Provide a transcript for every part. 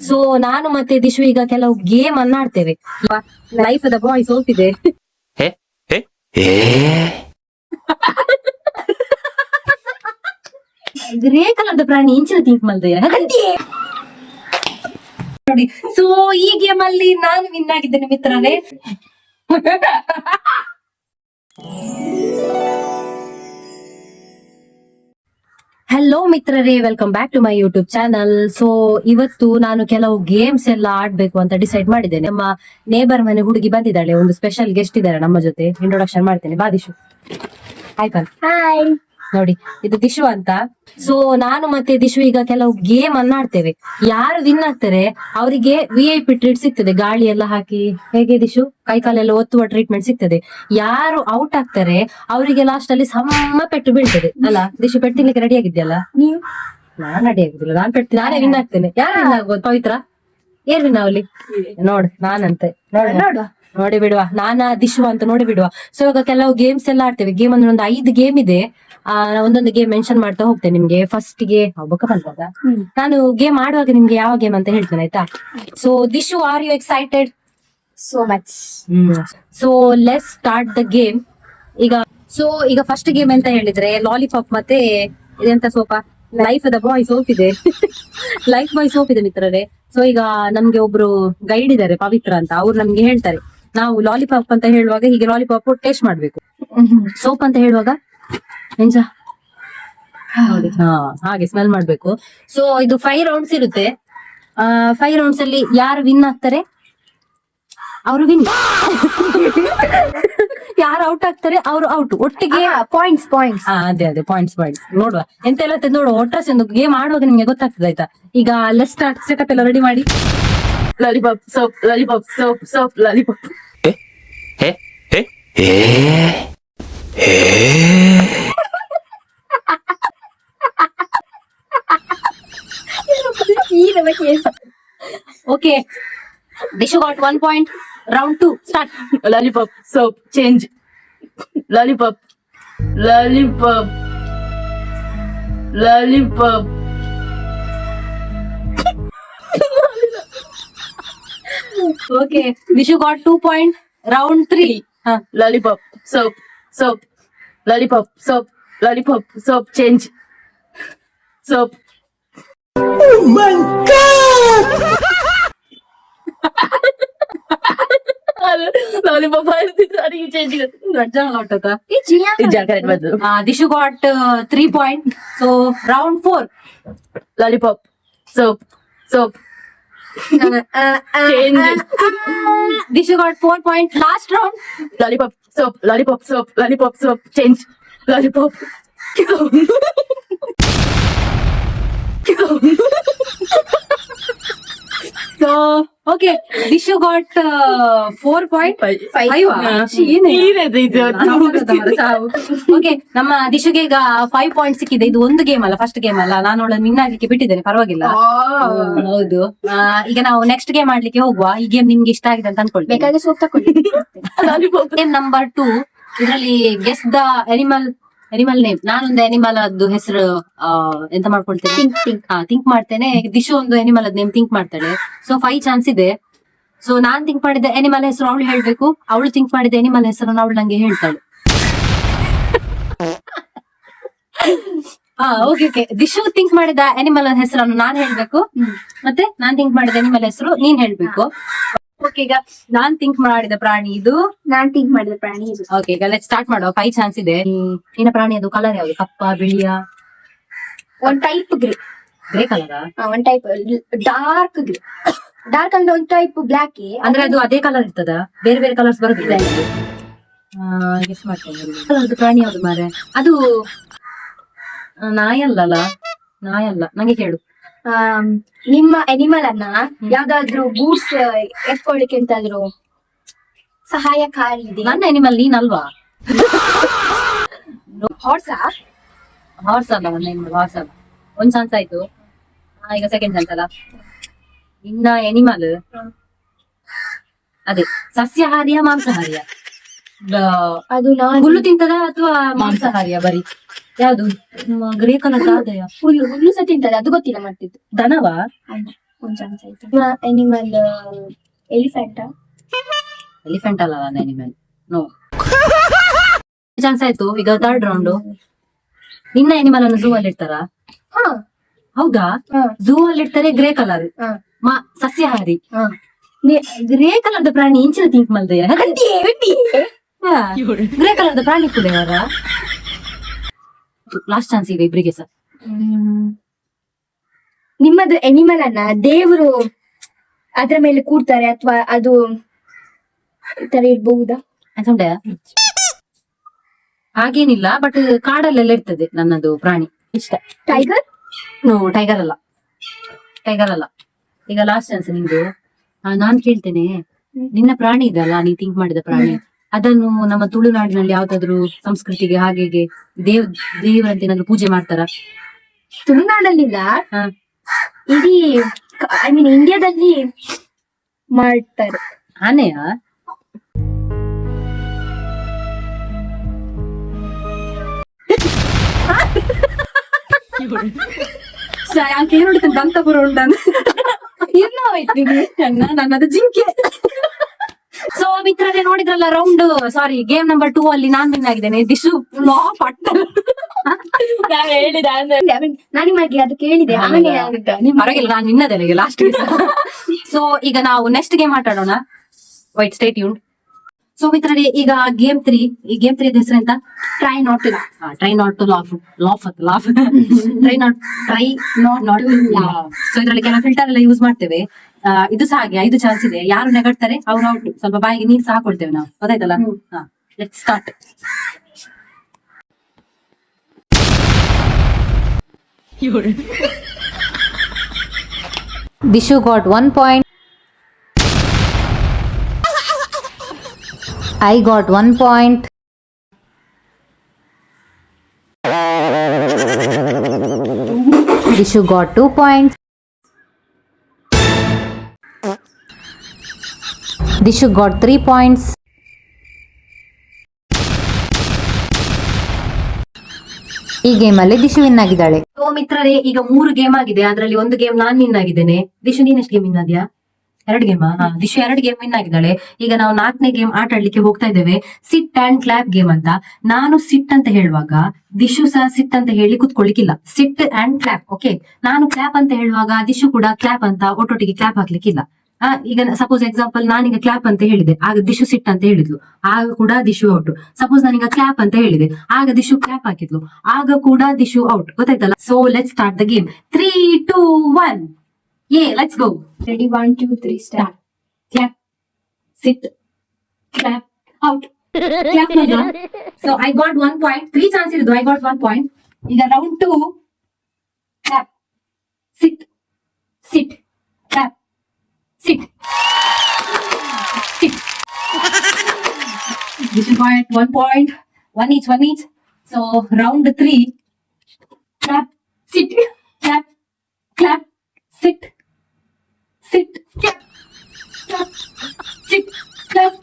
So ನಾನು ಮತ್ತೆ ದಿಶು ಈಗ ಕೆಲವು ಗೇಮ್ ಅನ್ನ ಆಡ್ತೇವೆ. ಲೈಫ್ ದ ಬಾಯ್ ಸೋಪಿದೆ. ಗ್ರೇ ಕಲರ್ದ ಪ್ರಾಣಿ ಇಂಚಿನ ಥಿಂಕ್ ಮಲ್ದೆಯ ನೋಡಿ. ಸೊ ಈ ಗೇಮ್ ಅಲ್ಲಿ ನಾನು ವಿನ್ ಆಗಿದ್ದೇನೆ ಮಿತ್ರರೇ. ಹಲೋ ಮಿತ್ರರೇ, welcome back to my YouTube channel. So ಇವತ್ತು ನಾನು ಕೆಲವು ಗೇಮ್ಸ್ ಎಲ್ಲ ಆಡ್ಬೇಕು ಅಂತ ಡಿಸೈಡ್ ಮಾಡಿದ್ದೇನೆ. ನಮ್ಮ ನೇಬರ್ ಮನೆ ಹುಡುಗಿ ಬಂದಿದ್ದಾಳೆ, ಒಂದು ಸ್ಪೆಷಲ್ ಗೆಸ್ಟ್ ಇದ್ದಾರೆ ನಮ್ಮ ಜೊತೆ. ಇಂಟ್ರೊಡಕ್ಷನ್ ಮಾಡ್ತೇನೆ, ಬಾ ದಿಶು. ಹಾಯ್ ಪನ್. ಹಾಯ್. ನೋಡಿ, ಇದು ದಿಶು ಅಂತ. ಸೊ ನಾನು ಮತ್ತೆ ದಿಶು ಈಗ ಕೆಲವು ಗೇಮ್ ಅನ್ನ ಆಡ್ತೇವೆ. ಯಾರು ವಿನ್ ಆಗ್ತಾರೆ ಅವರಿಗೆ VIP ಟ್ರೀಟ್ ಸಿಗ್ತದೆ, ಗಾಳಿ ಎಲ್ಲ ಹಾಕಿ. ಹೇಗೆ ದಿಶು? ಕೈ ಕಾಲೆಲ್ಲ ಒತ್ತುವ ಟ್ರೀಟ್ಮೆಂಟ್ ಸಿಗ್ತದೆ. ಯಾರು ಔಟ್ ಆಗ್ತಾರೆ ಅವರಿಗೆ ಲಾಸ್ಟ್ ಅಲ್ಲಿ ಸಮ್ಮ ಪೆಟ್ಟು ಬೀಳ್ತದೆ ಅಲ್ಲ. ದಿಶು ಪೆಟ್ಟು ತಿನ್ಲಿಕ್ಕೆ ರೆಡಿ ಆಗಿದ್ಯಲ್ಲ? ನೀವು? ನಾನ್ ರೆಡಿ ಆಗಿದ್ದಿಲ್ಲ, ನಾನೇ ವಿನ್ ಆಗ್ತೇನೆ. ಯಾರು ವಿನ್ ಆಗ್ಬೋದು? ಪವಿತ್ರ ಏನ್ ವಿನ್ ಆಗ್ಲಿ? ನೋಡ್ ನಾನಂತೆ, ನೋಡಿ ಬಿಡುವ, ನಾನಾ ದಿಶು ಅಂತ ನೋಡಿ ಬಿಡುವ. ಸೊ ಇವಾಗ ಕೆಲವು ಗೇಮ್ಸ್ ಎಲ್ಲ ಆಡ್ತೇವೆ. ಗೇಮ್ ಅಂದ್ರೆ ಒಂದು 5 ಗೇಮ್ ಇದೆ. ಒಂದೊಂದು ಗೇಮ್ ಮೆನ್ಷನ್ ಮಾಡ್ತಾ ಹೋಗ್ತೇನೆ ನಿಮ್ಗೆ. ಫಸ್ಟ್ ಗೆ ಬೊಕ್ಕ ಬಂದಾಗ ನಾನು ಗೇಮ್ ಆಡುವಾಗ ನಿಮ್ಗೆ ಯಾವ ಗೇಮ್ ಅಂತ ಹೇಳ್ತೇನೆ, ಆಯ್ತಾ? So Dishu, are you excited? So much. So let's start the game. ಈಗ ಫಸ್ಟ್ ಗೇಮ್ ಅಂತ ಹೇಳಿದ್ರೆ ಲಾಲಿಪಾಪ್ ಮತ್ತೆ ಇದೆಂತ ಸೋಪ, ಲೈಫ್ ದ ಬಾಯ್ ಸೋಪ್ ಇದೆ. ಲೈಫ್ ಬಾಯ್ ಸೋಪ್ ಇದೆ ಮಿತ್ರರೇ. ಸೊ ಈಗ ನಮ್ಗೆ ಒಬ್ರು ಗೈಡ್ ಇದ್ದಾರೆ, ಪವಿತ್ರ ಅಂತ. ಅವ್ರು ನಮ್ಗೆ ಹೇಳ್ತಾರೆ, ನಾವು ಲಾಲಿಪಾಪ್ ಅಂತ ಹೇಳುವಾಗ ಹೀಗೆ ಲಾಲಿಪಾಪ್ ಟೇಸ್ಟ್ ಮಾಡ್ಬೇಕು, ಸೋಪ್ ಅಂತ ಹೇಳುವಾಗ ಹಾಗೆ ಸ್ಮೆಲ್ ಮಾಡ್ಬೇಕು. ಸೊ ಇದು 5 ರೌಂಡ್ಸ್ ಇರುತ್ತೆ. 5 ರೌಂಡ್ಸ್ ಅಲ್ಲಿ ಯಾರು ವಿನ್ ಆಗ್ತಾರೆ ಅವರು ವಿನ್, ಯಾರು ಔಟ್ ಆಗ್ತಾರೆ ಅವರು ಔಟ್. ಒಟ್ಟಿಗೆ ಪಾಯಿಂಟ್ಸ್. ಅದೇ ಪಾಯಿಂಟ್ಸ್ ನೋಡುವ ಎಂತ ಎಲ್ಲ ನೋಡುವ. ಒಟ್ಟಾಸಿ ಒಂದು ಗೇಮ್ ಆಡುವಾಗ ನಿಮ್ಗೆ ಗೊತ್ತಾಗ್ತದೆ, ಆಯ್ತಾ? ಈಗ ಲೆಟ್ಸ್ ಸ್ಟಾರ್ಟ್. ಸೆಟಪ್ ಎಲ್ಲ ರೆಡಿ ಮಾಡಿ. Lollipop soap, lollipop soap, soap lollipop. Okay, Dishu got 1 point. Round 2 start. Lollipop soap change. Lollipop, lollipop, lollipop. Okay, Dishu got 2 point. Round 3. Lollipop soap, soap, lollipop soap, lollipop soap change. Soap. Oh my God! Lollipop sorry change. Dishu got 3 point. So round 4. Lollipop soap, soap change. Dishu got 4 point. Last round. Lollipop soap, lollipop soap, lollipop soap change. Lollipop so okay, Dishu got 4.5. Okay, ನಮ್ಮ ದಿಶುಗೆ ಈಗ 5 point ಸಿಕ್ಕಿದೆ. ಇದು ಒಂದು game ಅಲ್ಲ, first game ಅಲ್ಲ. ನಾನು ಅವಳನ್ನು ವಿನ್ ಆಗ್ಲಿಕ್ಕೆ ಬಿಟ್ಟಿದ್ದೇನೆ, ಪರವಾಗಿಲ್ಲ. ಹೌದು. ಈಗ ನಾವು ನೆಕ್ಸ್ಟ್ ಗೇಮ್ ಆಡ್ಲಿಕ್ಕೆ ಹೋಗುವ. ಈ ಗೇಮ್ ನಿಮ್ಗೆ ಇಷ್ಟ ಆಗಿದೆ ಅಂತ ಅನ್ಕೊಳ್ತೀನಿ. ಬೇಕಾದ್ರೆ ಸೋಪ್ ತಕೊಳ್ಳಿ. Game number 2. ಇದರಲ್ಲಿ ಗೆಸ್ ದ ಅನಿಮಲ್ ನೇಮ್. ನಾನೊಂದು ಅನಿಮಲ್ ಅದ್ದು ಹೆಸರು ಎಂತ ಮಾಡ್ಕೊಳ್ತೇನೆ, ಥಿಂಕ್ ಮಾಡ್ತೇನೆ. ದಿಶು ಒಂದು ಅನಿಮಲ್ ಅದ್ ನೇಮ್ ಥಿಂಕ್ ಮಾಡ್ತಾಳೆ. ಸೊ 5 ಚಾನ್ಸ್ ಇದೆ. ಸೊ ನಾನ್ ಥಿಂಕ್ ಮಾಡಿದ ಅನಿಮಲ್ ಹೆಸರು ಅವಳು ಹೇಳ್ಬೇಕು, ಅವಳು ಥಿಂಕ್ ಮಾಡಿದ ಅನಿಮಲ್ ಹೆಸರನ್ನು ಅವಳು ನಂಗೆ ಹೇಳ್ತಾಳೆ. ಓಕೆ. ದಿಶು ಥಿಂಕ್ ಮಾಡಿದ ಅನಿಮಲ್ ಹೆಸರನ್ನು ನಾನ್ ಹೇಳ್ಬೇಕು, ಮತ್ತೆ ನಾನ್ ಥಿಂಕ್ ಮಾಡಿದ ಅನಿಮಲ್ ಹೆಸರು ನೀನ್ ಹೇಳ್ಬೇಕು. ಓಕೆ, ಈಗ ನಾನ್ ಥಿಂಕ್ ಮಾಡಿದ ಪ್ರಾಣಿ ಇದು, ನಾನ್ ಥಿಂಕ್ ಮಾಡಿದ ಪ್ರಾಣಿ ಇದು. ಓಕೆ, ಈಗ ಲೆಟ್ಸ್ ಸ್ಟಾರ್ಟ್ ಮಾಡುವ. 5 ಚಾನ್ಸ್ ಇದೆ. ನಿನ್ನ ಪ್ರಾಣಿ ಅದು ಕಲರ್ ಯಾವುದು? ಕಪ್ಪ, ಬಿಳಿಯ? ಒಂದ್ ಟೈಪ್ ಗ್ರೇ. Grey colour? ಒಂದ್ ಟೈಪ್ ಡಾರ್ಕ್ ಗ್ರೇ. ಡಾರ್ಕ್ ಅಂದ್ರೆ ಒಂದ್ ಟೈಪ್ ಬ್ಲಾಕ್. ಅಂದ್ರೆ ಅದು ಅದೇ ಕಲರ್ ಇರ್ತದ, ಬೇರೆ ಬೇರೆ ಕಲರ್ಸ್ ಬರುದಿಲ್ಲ? ಗೆಸ್ ಮಾಡ್ತೇನೆ. ಪ್ರಾಣಿ ಯಾವ್ದು ಮಾರೆ? ಅದು ನಾಯಲ್ಲ, ನಂಗೆ ಕೇಳು. ನಿಮ್ಮ ಅನಿಮಲ್ ಅನ್ನ ಯಾವ್ದಾದ್ರು ಗೂಡ್ಸ್ ಎತ್ಕೊಳ್ಳಿಕ್ಕೆ ಎಂತಾದ್ರು ಸಹಾಯಕಾರಿ ಇದೆ? ನನ್ನ ಅನಿಮಲ್ ನೀನಲ್ವಾ? ಹಾರ್ಸ್ ಅಲ್ಲ, ನನ್ನ ಅನಿಮಲ್ ಹಾರ್ಸ್ ಅಲ್ಲ. 1 ಚಾನ್ಸ್ ಆಯ್ತು. ಈಗ ಸೆಕೆಂಡ್ ಚಾನ್ಸ್ ಅಲ್ಲ. ಇನ್ನ ಅನಿಮಲ್ ಅದೇ ಸಸ್ಯಾಹಾರಿಯ ಮಾಂಸಾಹಾರಿಯ? ಅದು ಹುಲ್ಲು ತಿಂತದ ಅಥವಾ ಮಾಂಸಾಹಾರಿಯ? ಬರೀ ಯಾವ್ದು? ಗ್ರೇ ಕಲರ್ ಆದಯ? ಹುಲ್ಲು ಸಹ ತಿಂತದೆ, ಅದು ಗೊತ್ತಿಲ್ಲ. ಮಾಡ್ತಿದ್ದು ದನವಾ? ಒಂದ್ ಚಾನ್ಸ್ ಆಯ್ತು. Animal elephant. ಎಲಿಫೆಂಟ್ ಅಲ್ಲ ಅನಿಮಲ್. ನೋ. ಚಾನ್ಸ್ ಆಯ್ತು. ಈಗ ಥರ್ಡ್ ರೌಂಡ್. ಇನ್ನ ಅನಿಮಲ್ ಅನ್ನು ಝೂ ಅಲ್ಲಿ ಇಡ್ತಾರ? ಹಾ ಹೌದಾ? ಹಾ ಝೂ ಅಲ್ಲಿ ಇಡ್ತಾರೆ. ಗ್ರೇ ಕಲರ್ ಹಾ ಸಸ್ಯಾಹಾರಿ. ಹಾ. ಗ್ರೇ ಕಲರ್ದ ಪ್ರಾಣಿ ಇಂಚಿನ ಥಿಂಕ್ ಮಲ್ದೆಯ? ಗ್ರೇ ಕಲರ್ದ ಪ್ರಾಣಿ ಕೂಡ ಯಾರ? ಲಾಸ್ಟ್ ಚಾನ್ಸ್ ಈಗ ಇಬ್ರಿಗೆ ಸರ್. ನಿಮ್ಮದು ಅನಿಮಲ್ ಅನ್ನ ದೇವರು ಅದ್ರ ಮೇಲೆ ಕೂಡ್ತಾರೆ ಅಥವಾ ಅದು ಈ ತರ ಇರ್ಬಹುದಾ? ಅನ್ಕೊಂಡೆ ಹಾಗೇನಿಲ್ಲ, ಬಟ್ ಕಾಡಲ್ಲೆಲ್ಲ ಇರ್ತದೆ ನನ್ನದು ಪ್ರಾಣಿ. ಇಷ್ಟ. ಟೈಗರ್? ನೋ, ಟೈಗರ್ ಅಲ್ಲ. ಟೈಗರ್ ಅಲ್ಲ. ಈಗ ಲಾಸ್ಟ್ ಚಾನ್ಸ್ ನಿಂದು. ನಾನ್ ಕೇಳ್ತೇನೆ, ನಿನ್ನ ಪ್ರಾಣಿ ಇದಲ್ಲ, ನೀ ಥಿಂಕ್ ಮಾಡಿದ ಪ್ರಾಣಿ, ಅದನ್ನು ನಮ್ಮ ತುಳುನಾಡಿನಲ್ಲಿ ಯಾವ್ದಾದ್ರು ಸಂಸ್ಕೃತಿಗೆ ಹಾಗೆ ದೇವರಂತೆ ಏನಾದ್ರು ಪೂಜೆ ಮಾಡ್ತಾರ? ತುಳುನಾಡಲ್ಲಿಲ್ಲ, ಹಾ. ಇಡೀ ಐ ಮೀನ್ ಇಂಡಿಯಾದಲ್ಲಿ ಮಾಡ್ತಾರೆ. ಆನೆಯ? ಕೇಳಿಡ್ತೇನೆ ದಂತಪುರ ಉಂಟ ನನ್ನದು ಜಿಂಕೆ. ಸೊ ಮಿತ್ರರೇ, ನೋಡಿದ್ರಲ್ಲ ರೌಂಡ್, ಸಾರಿ ಗೇಮ್ ನಂಬರ್ 2 ಅಲ್ಲಿ ನಾನ್ ವಿನ್ ಆಗಿದ್ದೇನೆ. ದಿಶು ಫ್ಲಾಪ್ ಅಟ್ಟ. ಹೇಳಿದೆ ನಾನು ನಿಮಗೆ ಅದು ಕೇಳಿದೆ. ಆನೆ ಅಂತ ಪರವಾಗಿಲ್ಲ, ನಾನು ವಿನ್ನದೆ ಈಗ ಲಾಸ್ಟ್. ಸೊ ಈಗ ನಾವು ನೆಕ್ಸ್ಟ್ ಗೇಮ್ ಆಟಾಡೋಣ. Wait stay tuned. ಸೊ ಮಿತ್ರರೇ, ಈಗ ಗೇಮ್ 3. ಈ ಗೇಮ್ 3 ಹೆಸರು ಎಂತ? Try not to try not to laugh. Try not to laugh. So ಇದ್ರಲ್ಲಿ ಕೆಲವು ಫಿಲ್ಟರ್ ಎಲ್ಲ ಯೂಸ್ ಮಾಡ್ತೇವೆ. ಇದು ಸಹ ಹಾಗೆ 5 ಚಾನ್ಸ್ ಇದೆ. ಯಾರು ನೆಗಡ್ತಾರೆ ಅವ್ರು ಔಟ್. ಸ್ವಲ್ಪ ಬಾಯಿಗೆ ನೀರು ಸಹ ಹಾಕೊಳ್ತೇವೆ ನಾವು, ಗೊತ್ತಾಯ್ತಲ್ಲ? Let's start. Dishu got 1 point. I got 1 point. Dishu got 2 points. Dishu got 3 points. ಈ ಗೇಮ್ ಅಲ್ಲಿ ದಿಶು ವಿನ್ ಆಗಿದ್ದಾಳೆ. ಸೊ ಮಿತ್ರರೇ, ಈಗ 3 ಗೇಮ್ ಆಗಿದೆ. ಅದರಲ್ಲಿ ಒಂದು ಗೇಮ್ ನಾನ್ ವಿನ್ ಆಗಿದ್ದೇನೆ. ದಿಶು ನೀನ್ ಎಷ್ಟು ಗೇಮ್ ವಿನ್ ಆದ್ಯಾ? 2 ಗೇಮ್. ದಿಶು 2 ಗೇಮ್ ವಿನ್ ಆಗಿದ್ದಾಳೆ. ಈಗ ನಾವು 4ನೇ ಗೇಮ್ ಆಟ ಆಡ್ಲಿಕ್ಕೆ ಹೋಗ್ತಾ ಇದ್ದೇವೆ. ಸಿಟ್ ಅಂಡ್ ಕ್ಲಾಪ್ ಗೇಮ್ ಅಂತ. ನಾನು ಸಿಟ್ ಅಂತ ಹೇಳುವಾಗ ದಿಶು ಸಹ ಸಿಟ್ ಅಂತ ಹೇಳಿ ಕುತ್ಕೊಳ್ಳಿಕ್ಕಿಲ್ಲ. Sit and clap. ಓಕೆ, ನಾನು ಕ್ಲಾಪ್ ಅಂತ ಹೇಳುವಾಗ ದಿಶು ಕೂಡ ಕ್ಲಾಪ್ ಅಂತ ಒಟ್ಟೊಟ್ಟಿಗೆ ಕ್ಲಾಪ್ ಹಾಕ್ಲಿಕ್ಕಿಲ್ಲ. ಈಗ ಸಪೋಸ್ ಎಕ್ಸಾಂಪಲ್, ನಾನೀಗ ಕ್ಲಾಪ್ ಅಂತ ಹೇಳಿದೆ, ಆಗ ದಿಶು ಸಿಟ್ ಅಂತ ಹೇಳಿದ್ಲು, ಆಗ ಕೂಡ ದಿಶು ಔಟ್. ಸಪೋಸ್ ನಾನೀಗ ಕ್ಲಾಪ್ ಅಂತ ಹೇಳಿದೆ, ಆಗ ದಿಶು ಕ್ಲಾಪ್ ಹಾಕಿದ್ಲು, ಆಗ ಕೂಡ ದಿಶು ಔಟ್. ಗೊತ್ತಾಯ್ತಲ್ಲ? So let's start the game. 3, 2, 1. Let's go. Ready 1 2 3 start. Clap, sit, clap, out. Clap ಮಾಡಿದ್ರಾ? So I got 1 point. 3 chance ಇರೋದು. I got 1 point. ಈಗ round 2. Clap, sit, clap, sit. This is point. 1 point. 1 each. So round 3. Clap, sit, clap, sit, clap. Clap, sit, clap,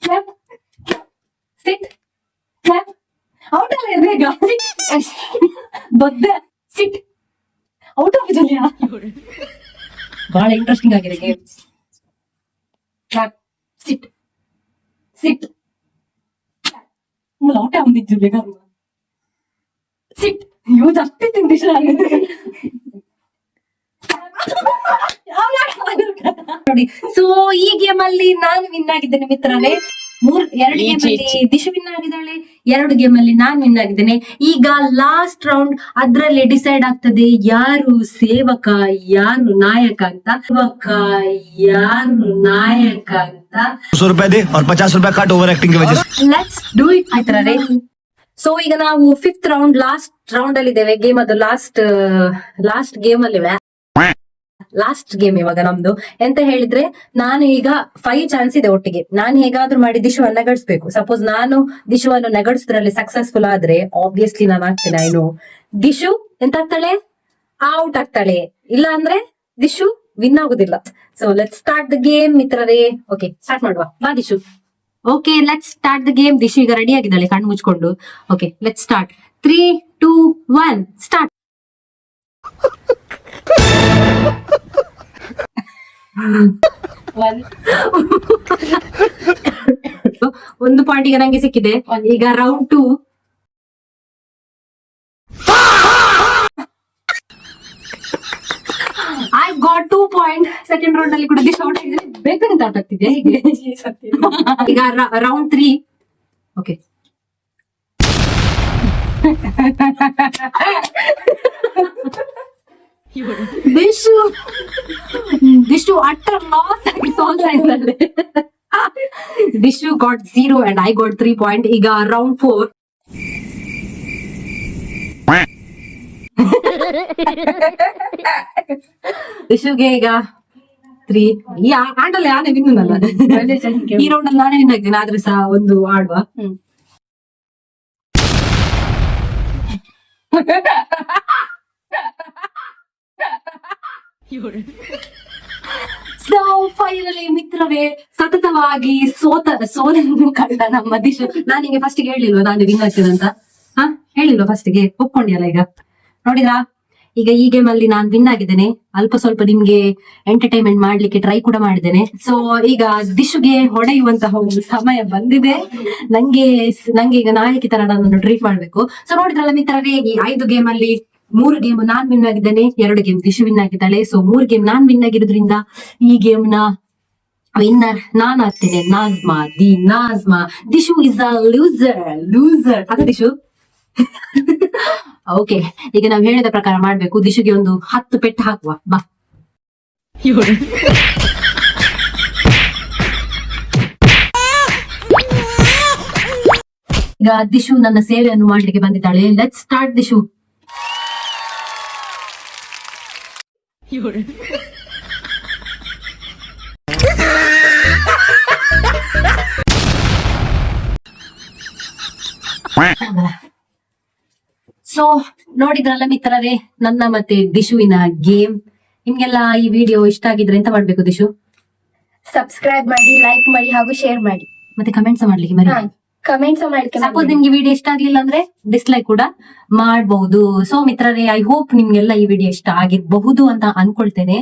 clap, sit, clap. Out ಅಲ್ಲ ಬೇಗ. ಬದ್ದ ಸಿಟ್ out ಆಗಿದೆಯಾ? ಬಹಳ interesting ಆಗಿದೆ game. Clap, ಸಿಟ್, out ಆಗಿದ್ದು ಬೇಗ. ಸಿಟ್ use ಆಗ್ತಿತ್ತು ಇಂಗ್ಲಿಷ್ ನೋಡಿ. ಸೊ ಈ ಗೇಮ್ ಅಲ್ಲಿ ನಾನು ವಿನ್ ಆಗಿದ್ದೇನೆ ಮಿತ್ರರೇ. 2 ಗೇಮ್ ಅಲ್ಲಿ ದಿಶು ವಿನ್ ಆಗಿದ್ದಾಳೆ, 2 ಗೇಮ್ ಅಲ್ಲಿ ನಾನ್ ವಿನ್ ಆಗಿದ್ದೇನೆ. ಈಗ ಲಾಸ್ಟ್ ರೌಂಡ್, ಅದ್ರಲ್ಲಿ ಡಿಸೈಡ್ ಆಗ್ತದೆ ಯಾರು ಸೇವಕ ಯಾರು ನಾಯಕ ಅಂತ. ₹100 दे और ₹50 काट ओवर एक्टिंग की वजह से। ಲೆಟ್ಸ್ ಡೂ ಇಟ್ ಮಿತ್ರರೇ. ಸೊ ಈಗ ನಾವು 5th ರೌಂಡ್, ಲಾಸ್ಟ್ ರೌಂಡ್ ಅಲ್ಲಿ ಇದ್ದೇವೆ. ಗೇಮ್ ಅದು ಲಾಸ್ಟ್ ಗೇಮ್ ಅಲ್ಲಿ ಲಾಸ್ಟ್ ಗೇಮ್ ಇವಾಗ ನಮ್ದು. ಎಂತ ಹೇಳಿದ್ರೆ, ನಾನು ಈಗ 5 ಚಾನ್ಸ್ ಇದೆ ಒಟ್ಟಿಗೆ. ನಾನು ಹೇಗಾದ್ರೂ ಮಾಡಿ ದಿಶುವನ್ನು ನೆಗಡಿಸ್ಬೇಕು. ಸಪೋಸ್ ನಾನು ದಿಶುವನ್ನು ನೆಗಡಿಸೋದ್ರಲ್ಲಿ ಸಕ್ಸಸ್ಫುಲ್ ಆದ್ರೆ ಆಬ್ವಿಯಸ್ಲಿ ನಾನು ಆಗ್ತೇನೆ. ಐನು ದಿಶು ಎಂತ ಆಗ್ತಾಳೆ? ಔಟ್ ಆಗ್ತಾಳೆ. ಇಲ್ಲ ಅಂದ್ರೆ ದಿಶು ವಿನ್ ಆಗುದಿಲ್ಲ. So let's start the game ಮಿತ್ರರೇ. ಓಕೆ, ಸ್ಟಾರ್ಟ್ ಮಾಡುವ. ಬಾ Dishu. Okay, let's start the game. Dishu ಈಗ ರೆಡಿ ಆಗಿದ್ದಾಳೆ ಕಣ್ಣು ಮುಚ್ಕೊಂಡು. Okay, let's start. 3, 2, 1 ಸ್ಟಾರ್ಟ್. ಒಂದು ಪಾಯಿಂಟ್ ಈಗ ನಂಗೆ ಸಿಕ್ಕಿದೆ. ಈಗ round 2. I got 2 point. Second round ಅಲ್ಲಿ ಕೂಡ ದಿಶ್ ಔಟ್ ಆಗಿದೆ. ಬೇಕಂತ ಆಟ ಆಗ್ತಿದೆ ಹೀಗೆ. ಈಗ round 3. Okay, Dishu utter loss ಆಗಿ ಸೋಲ್ತಾ ಇದ್ದಾಳೆ. Dishu got 0 and I got 3 point. ಈಗ ರೌಂಡ್ 4. ದಿಶುಗೆ ಈಗ 3. ಈ ಆಟಲ್ಲಿ ನಾನೇ ವಿನ್ ಅಲ್ಲ. ಈ ರೌಂಡ್ ಅಲ್ಲಿ ನಾನೇ ವಿನ್ ಆಗ್ತೇನೆ. ಆದ್ರೆ ಸಹ ಒಂದು ಆಡುವ. ಸೊ ಫೈನಲಿ ಮಿತ್ರರೇ, ಸತತವಾಗಿ ಸೋಲನ್ನು ಕಂಡ ನಮ್ಮ ದಿಶು. ನಾನು ನಿಂಗೆ ಫಸ್ಟ್ ಗೆ ಹೇಳಿಲ್ವಾ ನಾನು ವಿನ್ ಆಗ್ತೇನೆ ಅಂತ? ಹೇಳಿಲ್ವಾ ಫಸ್ಟ್ ಗೆ? ಒಪ್ಕೊಂಡಿಯಲ್ಲ ಈಗ. ನೋಡಿದ್ರಾ, ಈಗ ಈ ಗೇಮ್ ಅಲ್ಲಿ ನಾನು ವಿನ್ ಆಗಿದ್ದೇನೆ. ಅಲ್ಪ ಸ್ವಲ್ಪ ನಿಮ್ಗೆ ಎಂಟರ್ಟೈನ್ಮೆಂಟ್ ಮಾಡ್ಲಿಕ್ಕೆ ಟ್ರೈ ಕೂಡ ಮಾಡಿದ್ದೇನೆ. ಸೊ ಈಗ ದಿಶುಗೆ ಹೊಡೆಯುವಂತಹ ಒಂದು ಸಮಯ ಬಂದಿದೆ. ನಂಗೆ ಈಗ ನಾಯಕಿ ತರ ನನ್ನನ್ನು ಟ್ರೀಟ್ ಮಾಡ್ಬೇಕು. ಸೊ ನೋಡಿದ್ರಲ್ಲ ಮಿತ್ರರೇ, ಈ 5 ಗೇಮ್ ಅಲ್ಲಿ 3 ಗೇಮ್ ನಾನ್ ವಿನ್ ಆಗಿದ್ದೇನೆ, 2 ಗೇಮ್ ದಿಶು ವಿನ್ ಆಗಿದ್ದಾಳೆ. ಸೊ 3 ಗೇಮ್ ನಾನ್ ವಿನ್ ಆಗಿರೋದ್ರಿಂದ ಈ ಗೇಮ್ ನ ವಿನ್ನರ್ ನಾನ್ ಆಗ್ತೇನೆ. Nazma. Dishu is a loser. ಅದ ದಿಶು. ಓಕೆ, ಈಗ ನಾವು ಹೇಳಿದ ಪ್ರಕಾರ ಮಾಡ್ಬೇಕು. ದಿಶುಗೆ ಒಂದು 10 ಪೆಟ್ಟು ಹಾಕುವ ಬಾ. ಈಗ ದಿಶು ನನ್ನ ಸೇವೆಯನ್ನು ಮಾಡ್ಲಿಕ್ಕೆ ಬಂದಿದ್ದಾಳೆ. Let's start Dishu. ಸೊ ನೋಡಿದ್ರಲ್ಲ ಮಿತ್ರರೇ, ನನ್ನ ಮತ್ತೆ ದಿಶುವಿನ ಗೇಮ್. ನಿಮ್ಗೆಲ್ಲ ಈ ವಿಡಿಯೋ ಇಷ್ಟ ಆಗಿದ್ರೆ ಎಂತ ಮಾಡ್ಬೇಕು ದಿಶು? ಸಬ್ಸ್ಕ್ರೈಬ್ ಮಾಡಿ, ಲೈಕ್ ಮಾಡಿ ಹಾಗೂ ಶೇರ್ ಮಾಡಿ. ಮತ್ತೆ ಕಮೆಂಟ್ಸ್ ಮಾಡ್ಲಿಕ್ಕೆ ಮರಿ. ಕಮೆಂಟ್ಸ್ ಮಾಡ್ಲಿಕ್ಕೆ ಸಪೋಸ್ ನಿಮ್ಗೆ ವಿಡಿಯೋ ಇಷ್ಟ ಆಗ್ಲಿಲ್ಲ ಅಂದ್ರೆ ಡಿಸ್ಲೈಕ್ ಕೂಡ ಮಾಡಬಹುದು. ಸೊ ಮಿತ್ರರೇ, ಐ ಹೋಪ್ ನಿಮ್ಗೆಲ್ಲ ಈ ವಿಡಿಯೋ ಇಷ್ಟ ಆಗಿರಬಹುದು ಅಂತ ಅನ್ಕೊಳ್ತೇನೆ.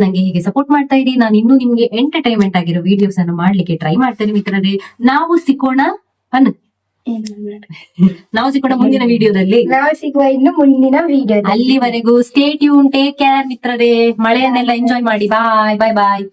ನಂಗೆ ಹೀಗೆ ಸಪೋರ್ಟ್ ಮಾಡ್ತಾ ಇರಿ. ನಾನು ಇನ್ನೂ ನಿಮ್ಗೆ ಎಂಟರ್ಟೈನ್ಮೆಂಟ್ ಆಗಿರೋ ವಿಡಿಯೋಸ್ ಅನ್ನು ಮಾಡ್ಲಿಕ್ಕೆ ಟ್ರೈ ಮಾಡ್ತೇನೆ ಮಿತ್ರರೇ. ನಾವು ಸಿಕ್ಕೋಣ ಮುಂದಿನ ವಿಡಿಯೋದಲ್ಲಿ. ನಾವು ಸಿಗುವ ಇನ್ನು ಮುಂದಿನ ವಿಡಿಯೋ. ಅಲ್ಲಿವರೆಗೂ ಸ್ಟೇ ಟ್ಯೂನ್, ಟೇಕ್ ಕೇರ್ ಮಿತ್ರರೇ. ಮಳೆಯನ್ನೆಲ್ಲ ಎಂಜಾಯ್ ಮಾಡಿ. ಬಾಯ್ ಬಾಯ್ ಬಾಯ್.